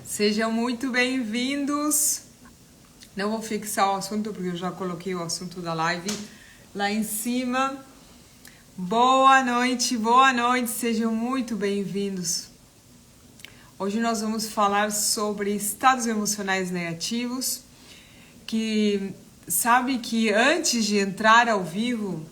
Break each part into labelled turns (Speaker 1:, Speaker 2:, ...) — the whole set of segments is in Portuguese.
Speaker 1: Sejam muito bem-vindos. Não vou fixar o assunto porque eu já coloquei o assunto da live lá em cima. Boa noite, sejam muito bem-vindos. Hoje nós vamos falar sobre estados emocionais negativos, que sabe que antes de entrar ao vivo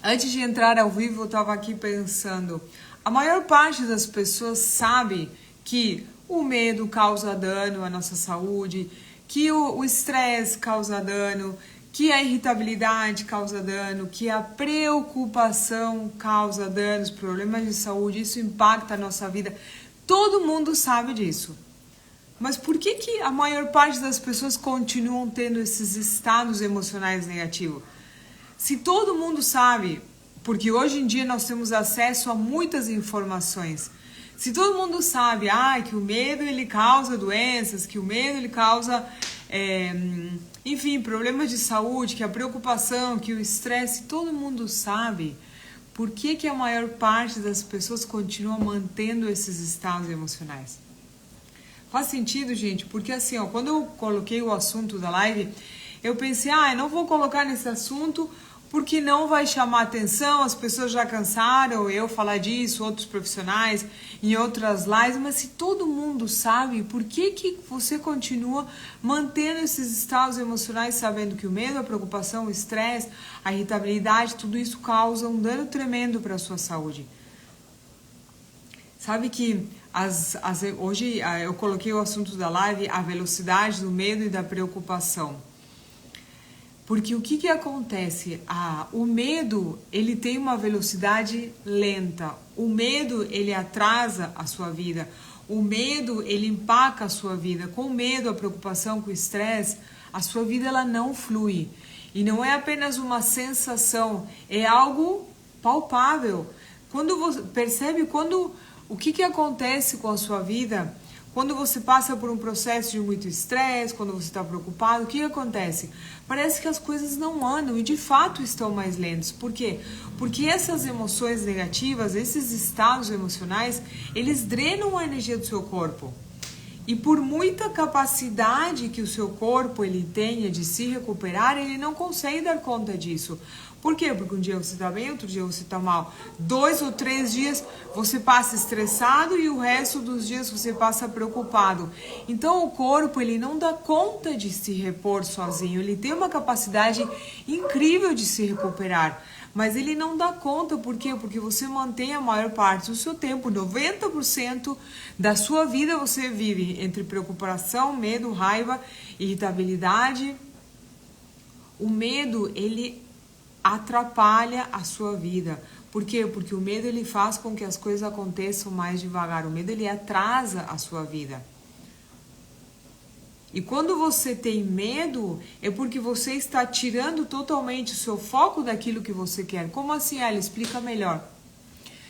Speaker 1: eu estava aqui pensando, a maior parte das pessoas sabe que o medo causa dano à nossa saúde, que o estresse causa dano, que a irritabilidade causa dano, que a preocupação causa danos, problemas de saúde, isso impacta a nossa vida. Todo mundo sabe disso. Mas por que a maior parte das pessoas continuam tendo esses estados emocionais negativos? Se todo mundo sabe, porque hoje em dia nós temos acesso a muitas informações, se todo mundo sabe que o medo ele causa doenças, que o medo ele causa, enfim, problemas de saúde, que a preocupação, que o estresse, todo mundo sabe, por que a maior parte das pessoas continua mantendo esses estados emocionais? Faz sentido, gente? Porque assim, quando eu coloquei o assunto da live, eu pensei, eu não vou colocar nesse assunto porque não vai chamar atenção, as pessoas já cansaram eu falar disso, outros profissionais, em outras lives, mas se todo mundo sabe, por que você continua mantendo esses estados emocionais, sabendo que o medo, a preocupação, o estresse, a irritabilidade, tudo isso causa um dano tremendo para a sua saúde? Sabe que hoje eu coloquei o assunto da live, a velocidade do medo e da preocupação. Porque o que acontece? O medo, ele tem uma velocidade lenta. O medo, ele atrasa a sua vida. O medo, ele empaca a sua vida. Com o medo, a preocupação, com o estresse, a sua vida ela não flui. E não é apenas uma sensação, é algo palpável. Quando você percebe o que acontece com a sua vida, quando você passa por um processo de muito estresse, quando você está preocupado, o que acontece? Parece que as coisas não andam e de fato estão mais lentas. Por quê? Porque essas emoções negativas, esses estados emocionais, eles drenam a energia do seu corpo. E por muita capacidade que o seu corpo ele tenha de se recuperar, ele não consegue dar conta disso. Por quê? Porque um dia você está bem, outro dia você está mal. 2 ou 3 dias você passa estressado e o resto dos dias você passa preocupado. Então o corpo ele não dá conta de se repor sozinho. Ele tem uma capacidade incrível de se recuperar. Mas ele não dá conta, por quê? Porque você mantém a maior parte do seu tempo, 90% da sua vida você vive entre preocupação, medo, raiva, irritabilidade. O medo, ele atrapalha a sua vida. Por quê? Porque o medo ele faz com que as coisas aconteçam mais devagar. O medo ele atrasa a sua vida. E quando você tem medo, é porque você está tirando totalmente o seu foco daquilo que você quer. Como assim, Alia? Explica melhor.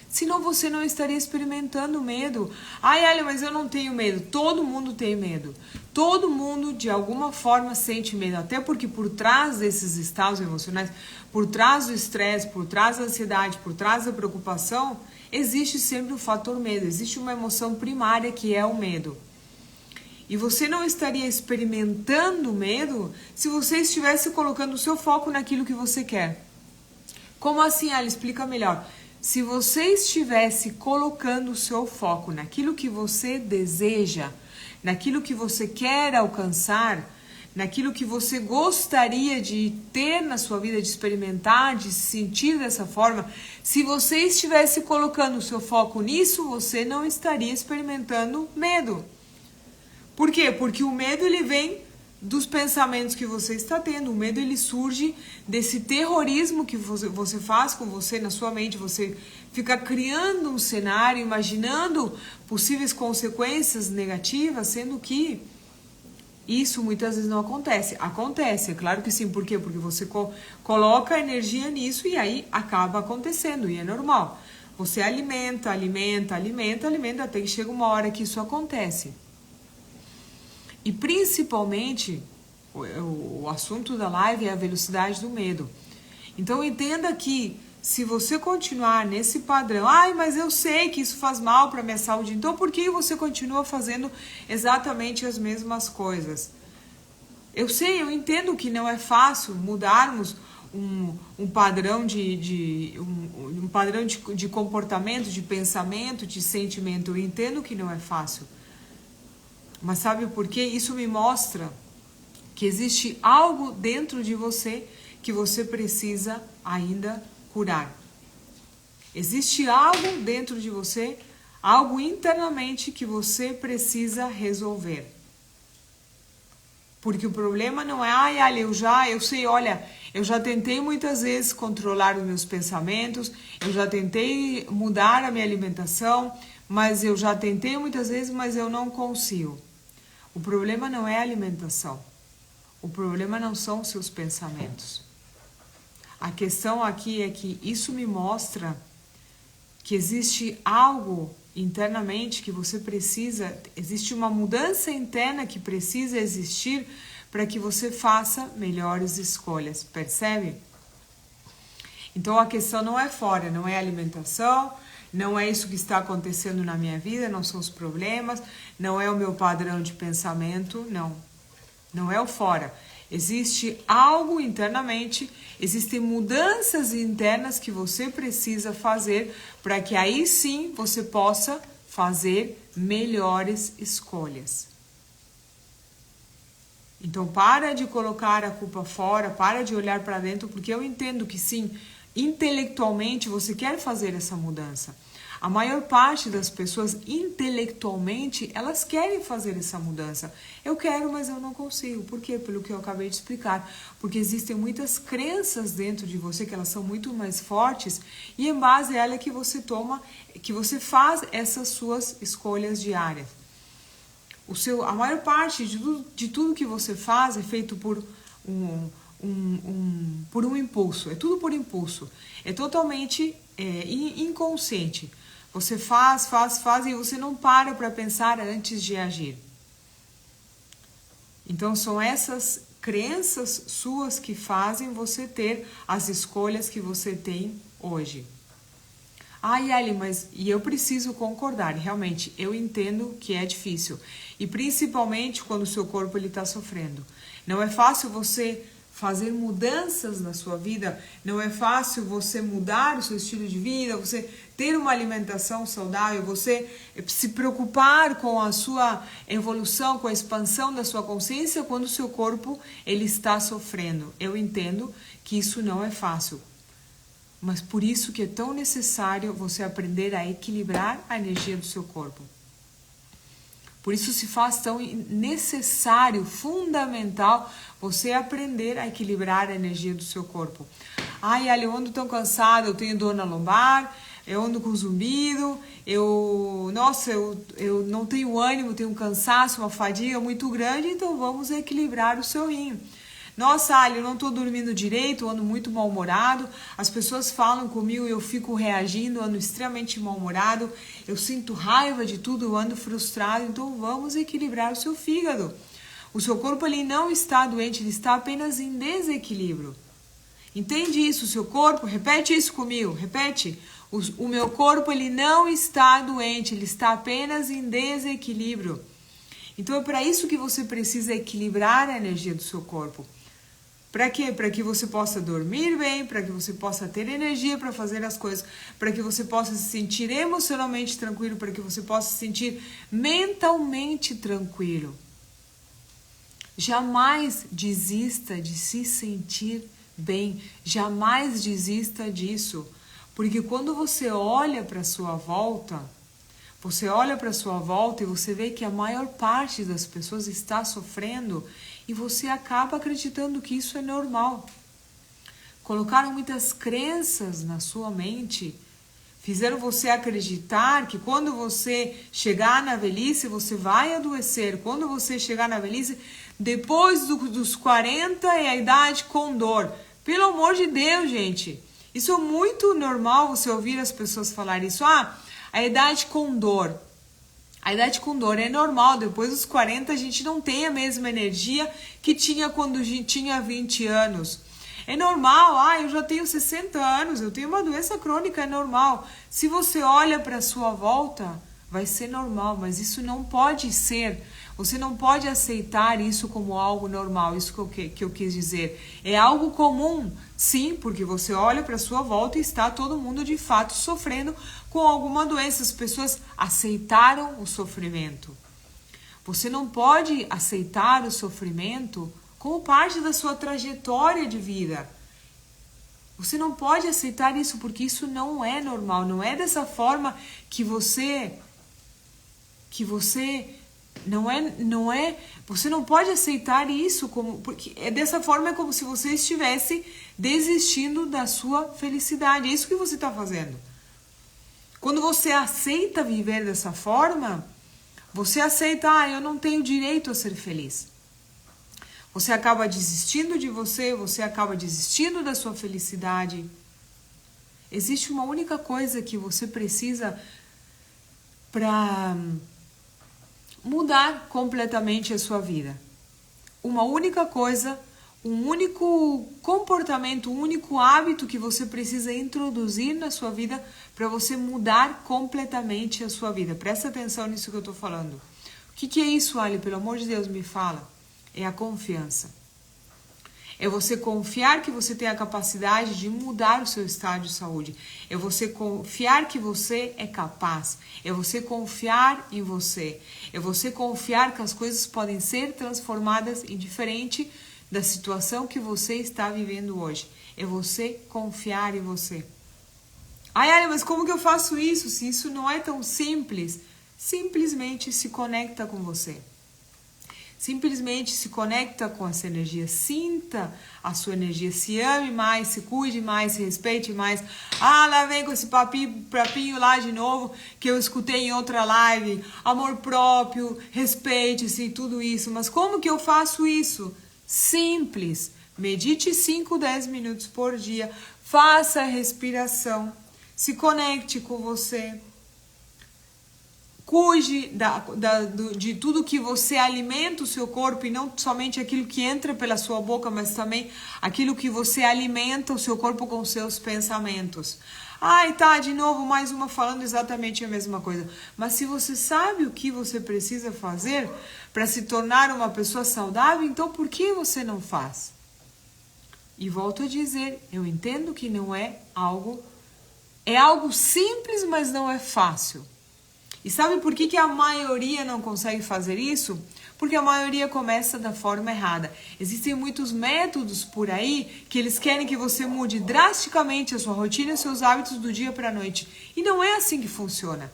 Speaker 1: Senão você não estaria experimentando medo. Alia, mas eu não tenho medo. Todo mundo tem medo. Todo mundo, de alguma forma, sente medo. Até porque por trás desses estados emocionais, por trás do estresse, por trás da ansiedade, por trás da preocupação, existe sempre o fator medo. Existe uma emoção primária que é o medo. E você não estaria experimentando medo se você estivesse colocando o seu foco naquilo que você quer. Como assim, Alia? Explica melhor. Se você estivesse colocando o seu foco naquilo que você deseja, naquilo que você quer alcançar, naquilo que você gostaria de ter na sua vida, de experimentar, de se sentir dessa forma, se você estivesse colocando o seu foco nisso, você não estaria experimentando medo. Por quê? Porque o medo ele vem dos pensamentos que você está tendo. O medo ele surge desse terrorismo que você faz com você na sua mente. Você fica criando um cenário, imaginando possíveis consequências negativas, sendo que isso muitas vezes não acontece. Acontece, é claro que sim. Por quê? Porque você coloca energia nisso e aí acaba acontecendo e é normal. Você alimenta até que chega uma hora que isso acontece. E principalmente, o assunto da live é a velocidade do medo. Então entenda que se você continuar nesse padrão, ai, mas eu sei que isso faz mal para minha saúde, então por que você continua fazendo exatamente as mesmas coisas? Eu sei, eu entendo que não é fácil mudarmos um padrão um padrão de comportamento, de pensamento, de sentimento. Eu entendo que não é fácil. Mas sabe por quê? Isso me mostra que existe algo dentro de você que você precisa ainda curar. Existe algo dentro de você, algo internamente que você precisa resolver. Porque o problema não é, ai, Ali, eu sei, olha, eu já tentei muitas vezes controlar os meus pensamentos, eu já tentei mudar a minha alimentação, mas eu já tentei muitas vezes, mas eu não consigo. O problema não é a alimentação. O problema não são os seus pensamentos. A questão aqui é que isso me mostra que existe algo internamente que você precisa, existe uma mudança interna que precisa existir para que você faça melhores escolhas, percebe? Então a questão não é fora, não é alimentação, não é isso que está acontecendo na minha vida, não são os problemas, não é o meu padrão de pensamento, não é o fora. Existe algo internamente, existem mudanças internas que você precisa fazer para que aí sim você possa fazer melhores escolhas. Então para de colocar a culpa fora, para de olhar para dentro, porque eu entendo que sim, intelectualmente você quer fazer essa mudança. A maior parte das pessoas, intelectualmente, elas querem fazer essa mudança. Eu quero, mas eu não consigo. Por quê? Pelo que eu acabei de explicar. Porque existem muitas crenças dentro de você, que elas são muito mais fortes, e em base a ela que você toma, que você faz essas suas escolhas diárias. A maior parte de tudo que você faz é feito por por um impulso. É tudo por impulso. É totalmente inconsciente. Você faz e você não para pensar antes de agir. Então são essas crenças suas que fazem você ter as escolhas que você tem hoje. Ai, Ali, mas eu preciso concordar, realmente, eu entendo que é difícil. E principalmente quando o seu corpo está sofrendo. Não é fácil você fazer mudanças na sua vida, não é fácil você mudar o seu estilo de vida, você ter uma alimentação saudável, você se preocupar com a sua evolução, com a expansão da sua consciência quando o seu corpo ele está sofrendo. Eu entendo que isso não é fácil, mas por isso que é tão necessário você aprender a equilibrar a energia do seu corpo. Por isso se faz tão necessário, fundamental, você aprender a equilibrar a energia do seu corpo. Ai, Ali, eu ando tão cansada, eu tenho dor na lombar, eu ando com zumbido, eu não tenho ânimo, tenho um cansaço, uma fadiga muito grande, então vamos equilibrar o seu rim. Nossa, Ali, eu não estou dormindo direito, eu ando muito mal-humorado, as pessoas falam comigo e eu fico reagindo, eu ando extremamente mal-humorado, eu sinto raiva de tudo, eu ando frustrado, então vamos equilibrar o seu fígado. O seu corpo ele não está doente, ele está apenas em desequilíbrio. Entende isso, o seu corpo? Repete isso comigo, repete. O meu corpo ele não está doente, ele está apenas em desequilíbrio. Então é para isso que você precisa equilibrar a energia do seu corpo. Para quê? Para que você possa dormir bem, para que você possa ter energia para fazer as coisas, para que você possa se sentir emocionalmente tranquilo, para que você possa se sentir mentalmente tranquilo. Jamais desista de se sentir bem, jamais desista disso, porque quando você olha para sua volta, e você vê que a maior parte das pessoas está sofrendo e você acaba acreditando que isso é normal. Colocaram muitas crenças na sua mente, fizeram você acreditar que quando você chegar na velhice, você vai adoecer. Quando você chegar na velhice, depois dos 40 é a idade com dor. Pelo amor de Deus, gente. Isso é muito normal você ouvir as pessoas falarem isso. A idade com dor. A idade com dor é normal. Depois dos 40 a gente não tem a mesma energia que tinha quando a gente tinha 20 anos. É normal, eu já tenho 60 anos, eu tenho uma doença crônica, é normal. Se você olha para a sua volta, vai ser normal, mas isso não pode ser. Você não pode aceitar isso como algo normal, isso que eu quis dizer. É algo comum, sim, porque você olha para a sua volta e está todo mundo de fato sofrendo com alguma doença. As pessoas aceitaram o sofrimento. Você não pode aceitar o sofrimento como parte da sua trajetória de vida. Você não pode aceitar isso porque isso não é normal, não é dessa forma que você você não pode aceitar isso porque é dessa forma, é como se você estivesse desistindo da sua felicidade. É isso que você está fazendo. Quando você aceita viver dessa forma, você aceita, eu não tenho direito a ser feliz. Você acaba desistindo de você acaba desistindo da sua felicidade. Existe uma única coisa que você precisa para mudar completamente a sua vida. Uma única coisa, um único comportamento, um único hábito que você precisa introduzir na sua vida para você mudar completamente a sua vida. Presta atenção nisso que eu estou falando. O que é isso, Ali? Pelo amor de Deus, me fala. É a confiança. É você confiar que você tem a capacidade de mudar o seu estado de saúde. É você confiar que você é capaz. É você confiar em você. É você confiar que as coisas podem ser transformadas em diferente da situação que você está vivendo hoje. É você confiar em você. Mas como que eu faço isso? Se isso não é tão simples, simplesmente se conecta com você. Simplesmente se conecta com essa energia, sinta a sua energia, se ame mais, se cuide mais, se respeite mais. Lá vem com esse papinho lá de novo, que eu escutei em outra live. Amor próprio, respeite-se, tudo isso. Mas como que eu faço isso? Simples. Medite 5, 10 minutos por dia. Faça a respiração. Se conecte com você. Cuide de tudo que você alimenta o seu corpo e não somente aquilo que entra pela sua boca, mas também aquilo que você alimenta o seu corpo com seus pensamentos. De novo mais uma falando exatamente a mesma coisa. Mas se você sabe o que você precisa fazer para se tornar uma pessoa saudável, então por que você não faz? E volto a dizer, eu entendo que não é algo simples, mas não é fácil. E sabe por que a maioria não consegue fazer isso? Porque a maioria começa da forma errada. Existem muitos métodos por aí que eles querem que você mude drasticamente a sua rotina e os seus hábitos do dia para a noite. E não é assim que funciona.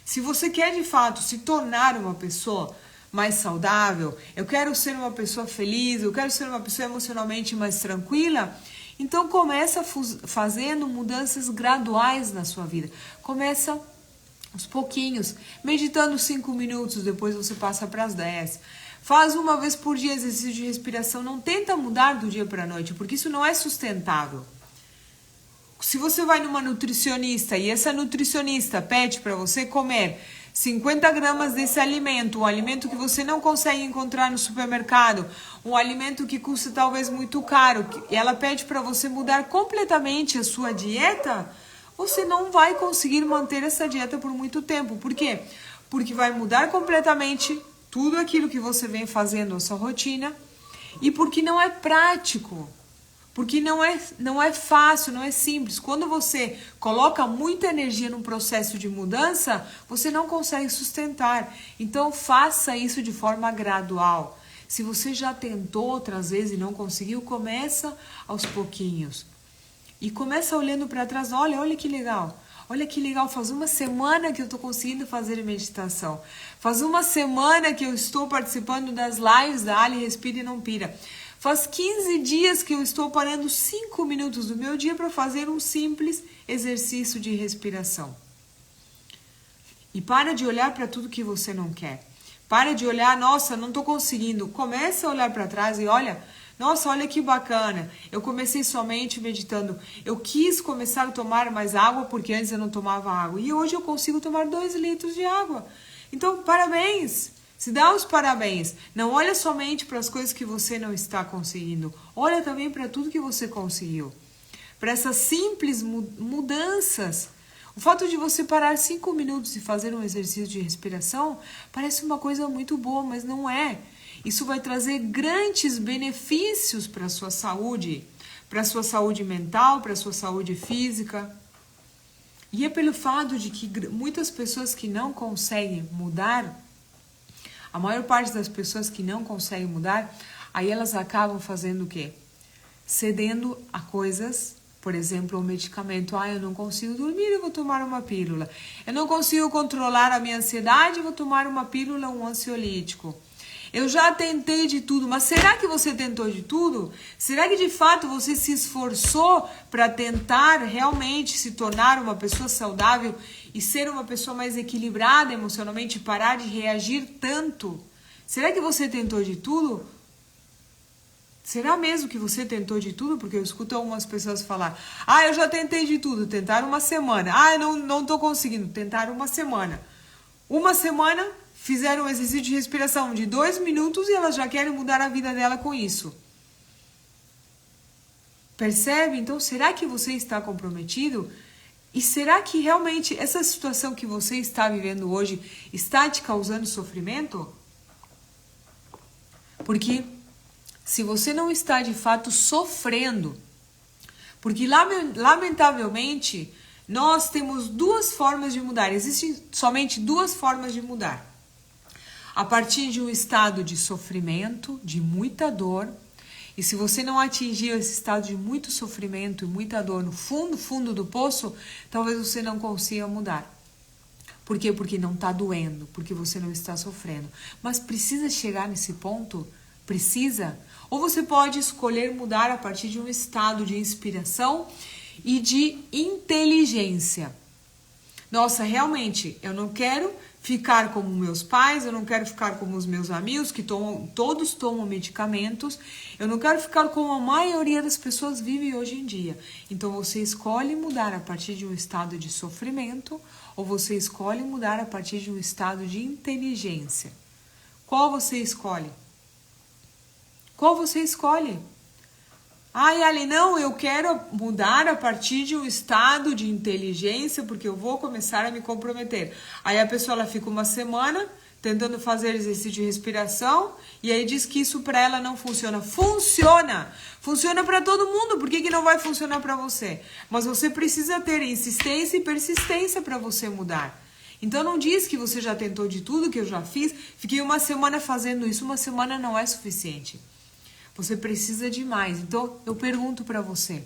Speaker 1: Se você quer de fato se tornar uma pessoa mais saudável, eu quero ser uma pessoa feliz, eu quero ser uma pessoa emocionalmente mais tranquila, então começa fazendo mudanças graduais na sua vida. Começa aos pouquinhos, meditando 5 minutos, depois você passa para as 10. Faz uma vez por dia exercício de respiração, não tenta mudar do dia para a noite, porque isso não é sustentável. Se você vai numa nutricionista e essa nutricionista pede para você comer 50 gramas desse alimento, um alimento que você não consegue encontrar no supermercado, um alimento que custa talvez muito caro, e ela pede para você mudar completamente a sua dieta, você não vai conseguir manter essa dieta por muito tempo. Por quê? Porque vai mudar completamente tudo aquilo que você vem fazendo na sua rotina e porque não é prático, porque não é fácil, não é simples. Quando você coloca muita energia num processo de mudança, você não consegue sustentar. Então faça isso de forma gradual. Se você já tentou outras vezes e não conseguiu, começa aos pouquinhos. E começa olhando para trás, olha que legal. Olha que legal, faz uma semana que eu estou conseguindo fazer meditação. Faz uma semana que eu estou participando das lives da Ali Respira e Não Pira. Faz 15 dias que eu estou parando 5 minutos do meu dia para fazer um simples exercício de respiração. E para de olhar para tudo que você não quer. Para de olhar, nossa, não estou conseguindo. Começa a olhar para trás e olha... Nossa, olha que bacana, eu comecei somente meditando, eu quis começar a tomar mais água porque antes eu não tomava água e hoje eu consigo tomar 2 litros de água. Então, parabéns, Se dá os parabéns. Não olha somente para as coisas que você não está conseguindo. Olha também para tudo que você conseguiu. Para essas simples mudanças. O fato de você parar 5 minutos e fazer um exercício de respiração parece uma coisa muito boa, mas não é. Isso vai trazer grandes benefícios para a sua saúde mental, para a sua saúde física. E é pelo fato de que muitas pessoas que não conseguem mudar, a maior parte das pessoas que não conseguem mudar, aí elas acabam fazendo o quê? Cedendo a coisas, por exemplo, um medicamento. Eu não consigo dormir, eu vou tomar uma pílula. Eu não consigo controlar a minha ansiedade, eu vou tomar uma pílula, um ansiolítico. Eu já tentei de tudo, mas será que você tentou de tudo? Será que de fato você se esforçou para tentar realmente se tornar uma pessoa saudável e ser uma pessoa mais equilibrada emocionalmente, parar de reagir tanto? Será que você tentou de tudo? Será mesmo que você tentou de tudo? Porque eu escuto algumas pessoas falar: eu já tentei de tudo, tentaram uma semana. Eu não estou conseguindo, tentaram uma semana. Uma semana, fizeram um exercício de respiração de 2 minutos e elas já querem mudar a vida dela com isso. Percebe? Então, será que você está comprometido? E será que realmente essa situação que você está vivendo hoje está te causando sofrimento? Porque se você não está de fato sofrendo, porque lamentavelmente nós temos 2 formas de mudar, existem somente 2 formas de mudar. A partir de um estado de sofrimento, de muita dor, e se você não atingiu esse estado de muito sofrimento e muita dor no fundo do poço, talvez você não consiga mudar. Por quê? Porque não está doendo, porque você não está sofrendo. Mas precisa chegar nesse ponto? Precisa? Ou você pode escolher mudar a partir de um estado de inspiração e de inteligência. Nossa, realmente, eu não quero ficar como meus pais, eu não quero ficar como os meus amigos que todos tomam medicamentos, eu não quero ficar como a maioria das pessoas vive hoje em dia. Então você escolhe mudar a partir de um estado de sofrimento ou você escolhe mudar a partir de um estado de inteligência. Qual você escolhe? Qual você escolhe? Ali não, eu quero mudar a partir de um estado de inteligência porque eu vou começar a me comprometer. Aí a pessoa ela fica uma semana tentando fazer exercício de respiração e aí diz que isso para ela não funciona. Funciona! Funciona para todo mundo, por que não vai funcionar para você? Mas você precisa ter insistência e persistência para você mudar. Então não diz que você já tentou de tudo que eu já fiz, fiquei uma semana fazendo isso, uma semana não é suficiente. Você precisa de mais. Então, eu pergunto para você.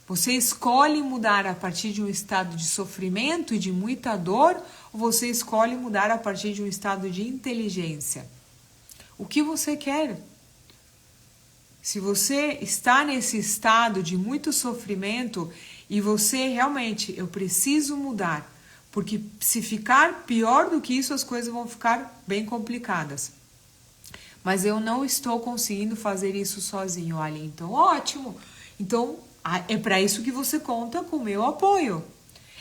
Speaker 1: Você escolhe mudar a partir de um estado de sofrimento e de muita dor? Ou você escolhe mudar a partir de um estado de inteligência? O que você quer? Se você está nesse estado de muito sofrimento e você realmente, eu preciso mudar. Porque se ficar pior do que isso, as coisas vão ficar bem complicadas. Mas eu não estou conseguindo fazer isso sozinho, olha, então ótimo. Então é para isso que você conta com o meu apoio.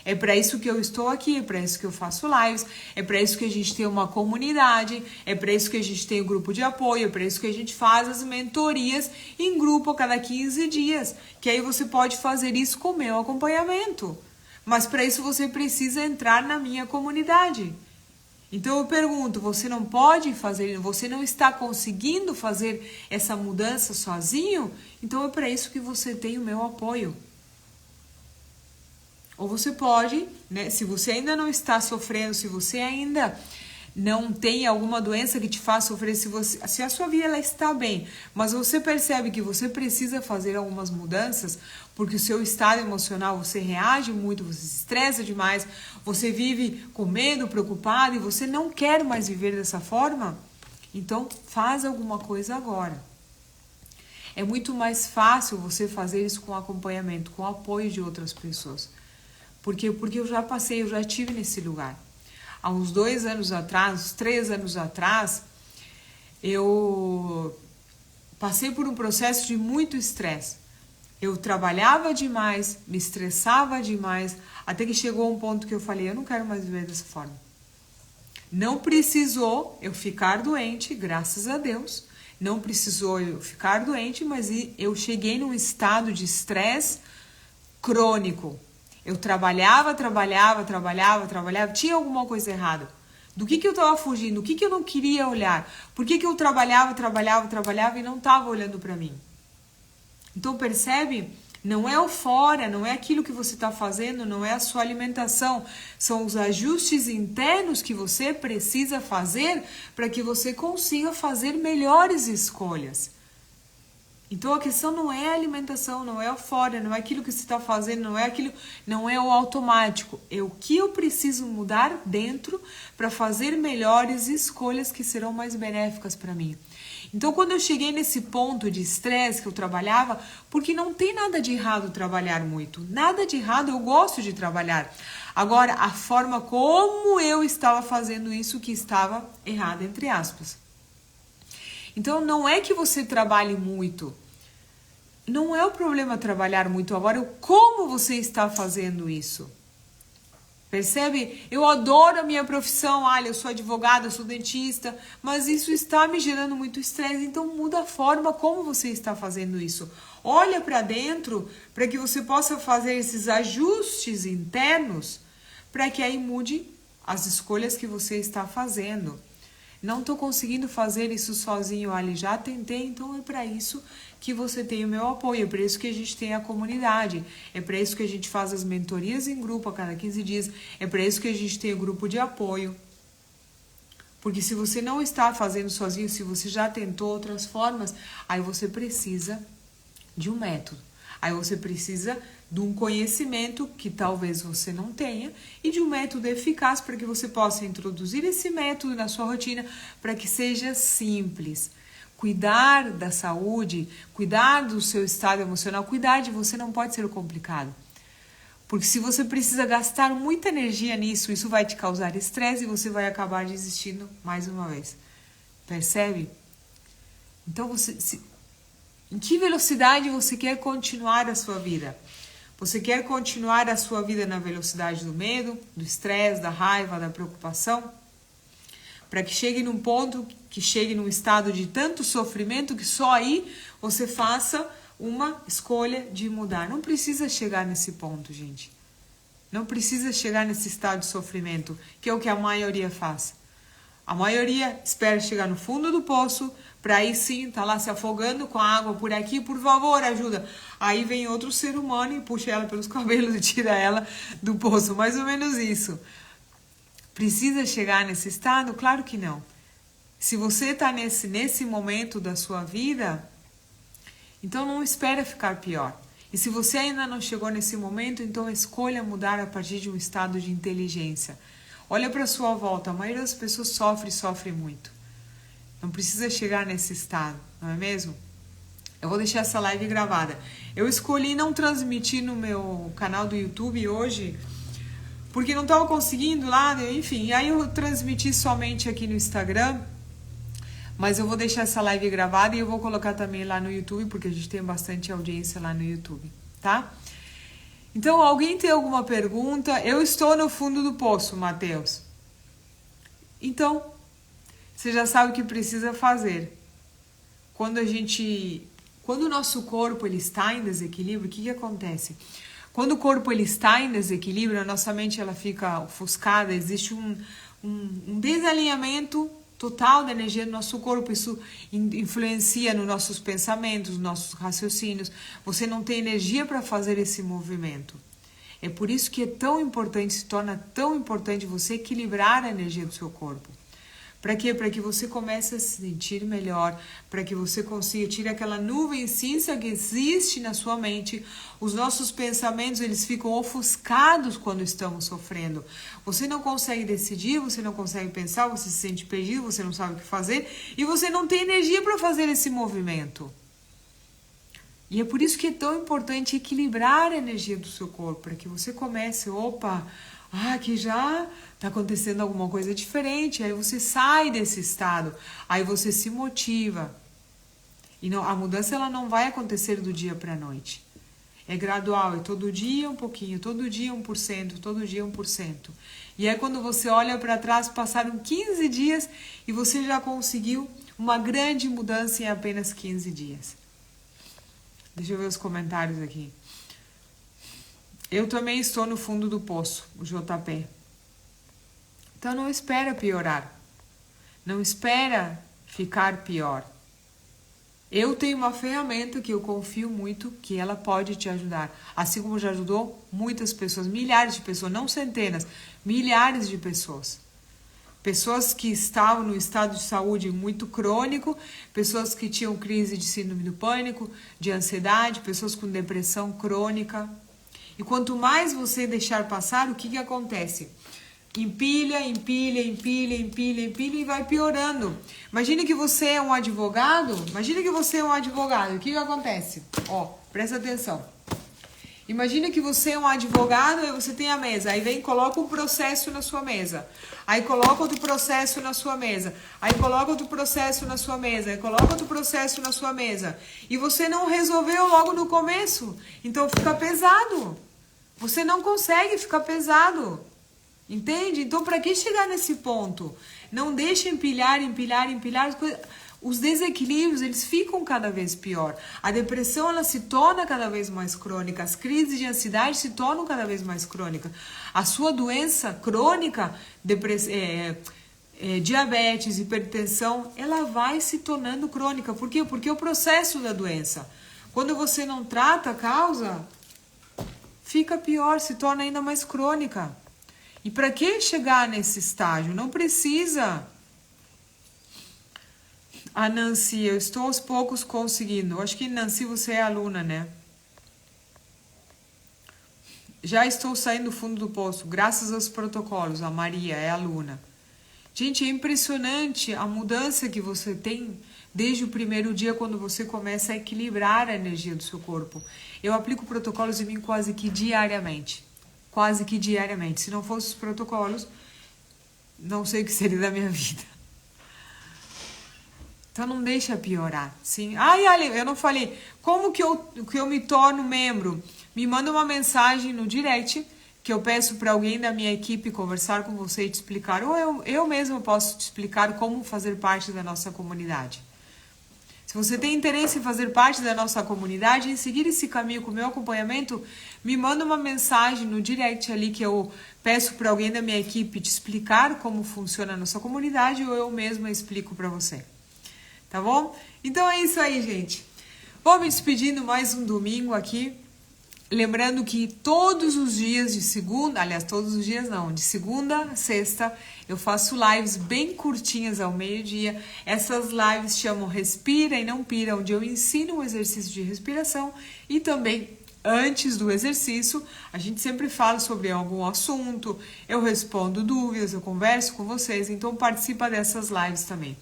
Speaker 1: É para isso que eu estou aqui, é para isso que eu faço lives, é para isso que a gente tem uma comunidade, é para isso que a gente tem um grupo de apoio, é para isso que a gente faz as mentorias em grupo a cada 15 dias, que aí você pode fazer isso com o meu acompanhamento. Mas para isso você precisa entrar na minha comunidade. Então eu pergunto, você não pode fazer, você não está conseguindo fazer essa mudança sozinho? Então é para isso que você tem o meu apoio. Ou você pode, né, se você ainda não está sofrendo, se você ainda não tem alguma doença que te faz sofrer, se a sua vida ela está bem, mas você percebe que você precisa fazer algumas mudanças, porque o seu estado emocional, você reage muito, você se estressa demais, você vive com medo, preocupado e você não quer mais viver dessa forma, então faz alguma coisa agora. É muito mais fácil você fazer isso com acompanhamento, com apoio de outras pessoas. Porque eu já passei, eu já estive nesse lugar. Há uns 2 anos atrás, uns 3 anos atrás, eu passei por um processo de muito estresse. Eu trabalhava demais, me estressava demais, até que chegou um ponto que eu falei, eu não quero mais viver dessa forma. Não precisou eu ficar doente, graças a Deus. Não precisou eu ficar doente, mas eu cheguei num estado de estresse crônico. Eu trabalhava, tinha alguma coisa errada. Do que eu estava fugindo? O que eu não queria olhar? Por que eu trabalhava e não estava olhando para mim? Então percebe? Não é o fora, não é aquilo que você está fazendo, não é a sua alimentação. São os ajustes internos que você precisa fazer para que você consiga fazer melhores escolhas. Então a questão não é a alimentação, não é o fora, não é aquilo que você está fazendo, não é o automático. É o que eu preciso mudar dentro para fazer melhores escolhas que serão mais benéficas para mim. Então quando eu cheguei nesse ponto de estresse que eu trabalhava, porque não tem nada de errado trabalhar muito, nada de errado, eu gosto de trabalhar. Agora, a forma como eu estava fazendo isso que estava errada, entre aspas. Então não é que você trabalhe muito. Não é o problema trabalhar muito. Agora, como você está fazendo isso? Percebe? Eu adoro a minha profissão. Olha, eu sou advogada, eu sou dentista. Mas isso está me gerando muito estresse. Então muda a forma como você está fazendo isso. Olha para dentro para que você possa fazer esses ajustes internos para que aí mude as escolhas que você está fazendo. Não estou conseguindo fazer isso sozinho, Ali, já tentei, então é para isso que você tem o meu apoio, é para isso que a gente tem a comunidade, é para isso que a gente faz as mentorias em grupo a cada 15 dias, é para isso que a gente tem o grupo de apoio. Porque se você não está fazendo sozinho, se você já tentou outras formas, aí você precisa de um método. Aí você precisa de um conhecimento que talvez você não tenha e de um método eficaz para que você possa introduzir esse método na sua rotina para que seja simples. Cuidar da saúde, cuidar do seu estado emocional, cuidar de você não pode ser complicado. Porque se você precisa gastar muita energia nisso, isso vai te causar estresse e você vai acabar desistindo mais uma vez. Percebe? Então em que velocidade você quer continuar a sua vida? Você quer continuar a sua vida na velocidade do medo, do estresse, da raiva, da preocupação? Para que chegue num ponto, que chegue num estado de tanto sofrimento que só aí você faça uma escolha de mudar. Não precisa chegar nesse ponto, gente. Não precisa chegar nesse estado de sofrimento, que é o que a maioria faz. A maioria espera chegar no fundo do poço, para aí sim, tá lá se afogando com a água por aqui, por favor, ajuda. Aí vem outro ser humano e puxa ela pelos cabelos e tira ela do poço, mais ou menos isso. Precisa chegar nesse estado? Claro que não. Se você está nesse momento da sua vida, então não espera ficar pior. E se você ainda não chegou nesse momento, então escolha mudar a partir de um estado de inteligência. Olha para a sua volta, a maioria das pessoas sofre muito. Não precisa chegar nesse estado, não é mesmo? Eu vou deixar essa live gravada. Eu escolhi não transmitir no meu canal do YouTube hoje, porque não estava conseguindo lá, enfim. Aí eu transmiti somente aqui no Instagram, mas eu vou deixar essa live gravada e eu vou colocar também lá no YouTube, porque a gente tem bastante audiência lá no YouTube, tá? Então, alguém tem alguma pergunta? Eu estou no fundo do poço, Matheus. Então, você já sabe o que precisa fazer. Quando o nosso corpo ele está em desequilíbrio, o que acontece? Quando o corpo ele está em desequilíbrio, a nossa mente ela fica ofuscada, existe um desalinhamento total da energia do nosso corpo, isso influencia nos nossos pensamentos, nos nossos raciocínios. Você não tem energia para fazer esse movimento. É por isso que é tão importante, se torna tão importante você equilibrar a energia do seu corpo. Para quê? Para que você comece a se sentir melhor, para que você consiga tirar aquela nuvem cinza que existe na sua mente. Os nossos pensamentos, eles ficam ofuscados quando estamos sofrendo. Você não consegue decidir, você não consegue pensar, você se sente perdido, você não sabe o que fazer e você não tem energia para fazer esse movimento. E é por isso que é tão importante equilibrar a energia do seu corpo, para que você comece, aqui já está acontecendo alguma coisa diferente, aí você sai desse estado, aí você se motiva. E não, a mudança ela não vai acontecer do dia para a noite. É gradual, é todo dia um pouquinho, todo dia 1%, todo dia 1%. E aí quando você olha para trás, passaram 15 dias e você já conseguiu uma grande mudança em apenas 15 dias. Deixa eu ver os comentários aqui. Eu também estou no fundo do poço, o JP. Então não espera piorar. Não espera ficar pior. Eu tenho uma ferramenta que eu confio muito que ela pode te ajudar. Assim como já ajudou muitas pessoas, milhares de pessoas, não centenas, milhares de pessoas. Pessoas que estavam no estado de saúde muito crônico, pessoas que tinham crise de síndrome do pânico, de ansiedade, pessoas com depressão crônica. E quanto mais você deixar passar, o que acontece? Empilha e vai piorando. Imagine que você é um advogado. O que acontece? Ó, presta atenção. Imagina que você é um advogado e você tem a mesa. Aí vem, coloca um processo na sua mesa. Aí coloca outro processo na sua mesa. Aí coloca outro processo na sua mesa. Aí coloca outro processo na sua mesa. E você não resolveu logo no começo. Então fica pesado. Você não consegue ficar pesado. Entende? Então, para que chegar nesse ponto? Não deixe empilhar. Os desequilíbrios, eles ficam cada vez pior. A depressão, ela se torna cada vez mais crônica. As crises de ansiedade se tornam cada vez mais crônicas. A sua doença crônica, diabetes, hipertensão, ela vai se tornando crônica. Por quê? Porque é o processo da doença. Quando você não trata a causa, fica pior, se torna ainda mais crônica. E para que chegar nesse estágio? Não precisa. A Nancy, eu estou aos poucos conseguindo. Eu acho que, Nancy, você é aluna, né? Já estou saindo do fundo do poço, graças aos protocolos. A Maria é aluna. Gente, é impressionante a mudança que você tem desde o primeiro dia, quando você começa a equilibrar a energia do seu corpo. Eu aplico protocolos em mim quase que diariamente. Se não fossem os protocolos, não sei o que seria da minha vida. Então não deixa piorar, sim. Ai, Ali, eu não falei. Como que eu me torno membro? Me manda uma mensagem no direct, que eu peço para alguém da minha equipe conversar com você e te explicar. Ou eu mesmo posso te explicar como fazer parte da nossa comunidade. Se você tem interesse em fazer parte da nossa comunidade, em seguir esse caminho com o meu acompanhamento, me manda uma mensagem no direct ali que eu peço para alguém da minha equipe te explicar como funciona a nossa comunidade ou eu mesma explico para você. Tá bom? Então é isso aí, gente. Vou me despedindo mais um domingo aqui. Lembrando que todos os dias de segunda, aliás, todos os dias não, de segunda a sexta, eu faço lives bem curtinhas ao meio-dia. Essas lives chamam Respira e Não Pira, onde eu ensino um exercício de respiração e também, antes do exercício, a gente sempre fala sobre algum assunto, eu respondo dúvidas, eu converso com vocês, então participa dessas lives também.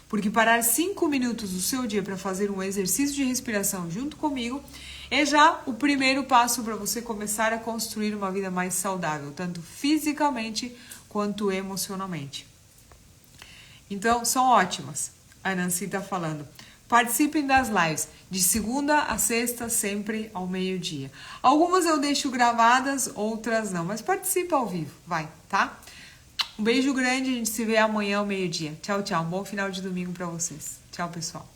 Speaker 1: Porque parar 5 minutos do seu dia para fazer um exercício de respiração junto comigo é já o primeiro passo para você começar a construir uma vida mais saudável, tanto fisicamente quanto emocionalmente. Então, são ótimas. A Nancy está falando. Participem das lives de segunda a sexta, sempre ao meio-dia. Algumas eu deixo gravadas, outras não, mas participa ao vivo, vai, tá? Um beijo grande, a gente se vê amanhã ao meio-dia. Tchau, tchau. Um bom final de domingo para vocês. Tchau, pessoal.